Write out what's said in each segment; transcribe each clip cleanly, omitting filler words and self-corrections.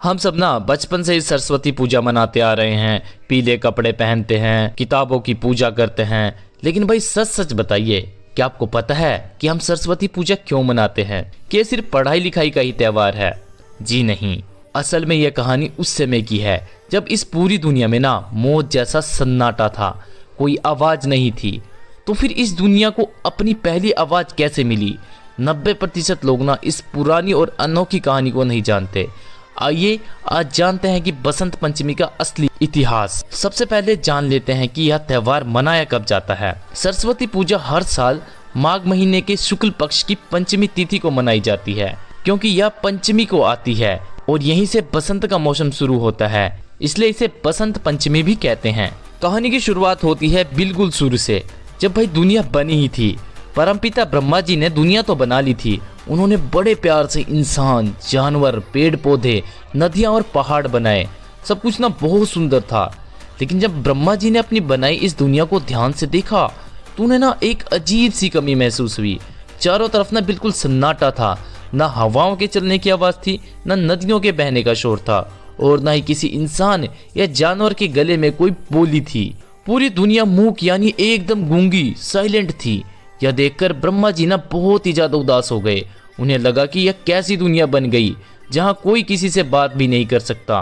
हम सब ना बचपन से ही सरस्वती पूजा मनाते आ रहे हैं। पीले कपड़े पहनते हैं, किताबों की पूजा करते हैं। लेकिन भाई सच सच बताइए, क्या आपको पता है कि हम सरस्वती पूजा क्यों मनाते हैं? कि ये सिर्फ पढ़ाई लिखाई का ही त्योहार है? जी नहीं, असल में यह कहानी उस समय की है जब इस पूरी दुनिया में ना मौत जैसा सन्नाटा था। कोई आवाज नहीं थी। तो फिर इस दुनिया को अपनी पहली आवाज कैसे मिली? 90% लोग ना इस पुरानी और अनोखी कहानी को नहीं जानते। आइए आज जानते हैं कि बसंत पंचमी का असली इतिहास। सबसे पहले जान लेते हैं कि यह त्योहार मनाया कब जाता है। सरस्वती पूजा हर साल माघ महीने के शुक्ल पक्ष की पंचमी तिथि को मनाई जाती है, क्योंकि यह पंचमी को आती है और यहीं से बसंत का मौसम शुरू होता है, इसलिए इसे बसंत पंचमी भी कहते हैं। कहानी की शुरुआत होती है बिल्कुल शुरू से, जब भाई दुनिया बनी ही थी। परमपिता ब्रह्मा जी ने दुनिया तो बना ली थी। उन्होंने बड़े प्यार से इंसान, जानवर, पेड़ पौधे, नदियां और पहाड़ बनाए। सब कुछ ना बहुत सुंदर था। लेकिन जब ब्रह्मा जी ने अपनी बनाई इस दुनिया को ध्यान से देखा तो उन्हें ना एक अजीब सी कमी महसूस हुई। चारों तरफ ना बिल्कुल सन्नाटा था। ना हवाओं के चलने की आवाज थी, ना नदियों के बहने का शोर था, और ना ही किसी इंसान या जानवर के गले में कोई बोली थी। पूरी दुनिया मूक यानी एकदम गूंगी, साइलेंट थी। यह देखकर ब्रह्मा जी ना बहुत ही ज्यादा उदास हो गए। उन्हें लगा कि यह कैसी दुनिया बन गई जहां कोई किसी से बात भी नहीं कर सकता।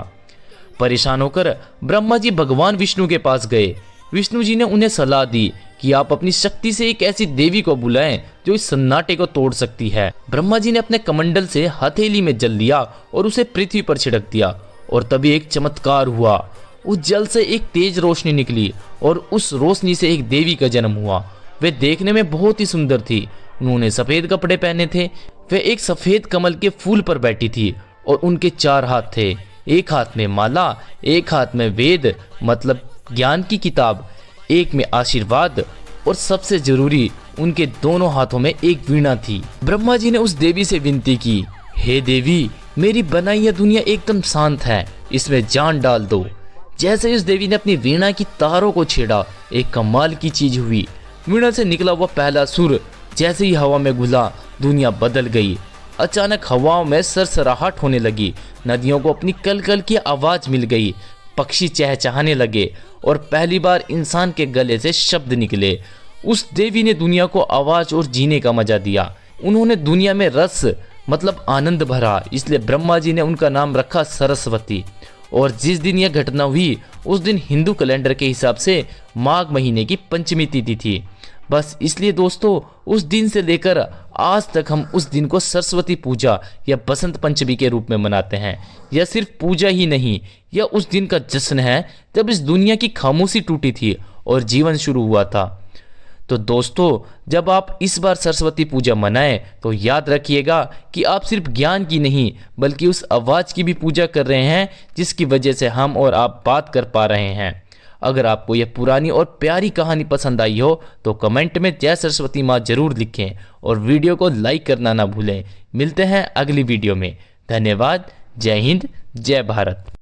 परेशान होकर ब्रह्मा जी भगवान विष्णु के पास गए। विष्णु जी ने उन्हें सलाह दी कि आप अपनी शक्ति से एक ऐसी देवी को बुलाएं जो इस सन्नाटे को तोड़ सकती है। ब्रह्मा जी ने अपने कमंडल से हथेली में जल लिया और उसे पृथ्वी पर छिड़क दिया, और तभी एक चमत्कार हुआ। उस जल से एक तेज रोशनी निकली और उस रोशनी से एक देवी का जन्म हुआ। वे देखने में बहुत ही सुंदर थी। उन्होंने सफेद कपड़े पहने थे। वे एक सफेद कमल के फूल पर बैठी थी और उनके 4 हाथ थे। एक हाथ में माला, एक हाथ में वेद मतलब ज्ञान की किताब, एक में आशीर्वाद, और सबसे जरूरी उनके दोनों हाथों में एक वीणा थी। ब्रह्मा जी ने उस देवी से विनती की, हे देवी, मेरी बनाई यह दुनिया एकदम शांत है, इसमें जान डाल दो। जैसे उस देवी ने अपनी वीणा की तारों को छेड़ा, एक कमाल की चीज हुई। वीणा से निकला हुआ पहला सुर जैसे ही हवा में घुला, दुनिया बदल गई। अचानक हवाओं में सरसराहट होने लगी। नदियों को अपनी कल कल की आवाज मिल गई। पक्षी चहचहाने लगे और पहली बार इंसान के गले से शब्द निकले। उस देवी ने दुनिया को आवाज और जीने का मजा दिया। उन्होंने दुनिया में रस मतलब आनंद भरा, इसलिए ब्रह्मा जी ने उनका नाम रखा सरस्वती। और जिस दिन यह घटना हुई उस दिन हिंदू कैलेंडर के हिसाब से माघ महीने की पंचमी तिथि थी। बस इसलिए दोस्तों उस दिन से लेकर आज तक हम उस दिन को सरस्वती पूजा या बसंत पंचमी के रूप में मनाते हैं। यह सिर्फ पूजा ही नहीं, यह उस दिन का जश्न है जब इस दुनिया की खामोशी टूटी थी और जीवन शुरू हुआ था। तो दोस्तों जब आप इस बार सरस्वती पूजा मनाएं तो याद रखिएगा कि आप सिर्फ ज्ञान की नहीं बल्कि उस आवाज़ की भी पूजा कर रहे हैं जिसकी वजह से हम और आप बात कर पा रहे हैं। अगर आपको यह पुरानी और प्यारी कहानी पसंद आई हो तो कमेंट में जय सरस्वती माँ जरूर लिखें और वीडियो को लाइक करना ना भूलें। मिलते हैं अगली वीडियो में। धन्यवाद। जय हिंद, जय भारत।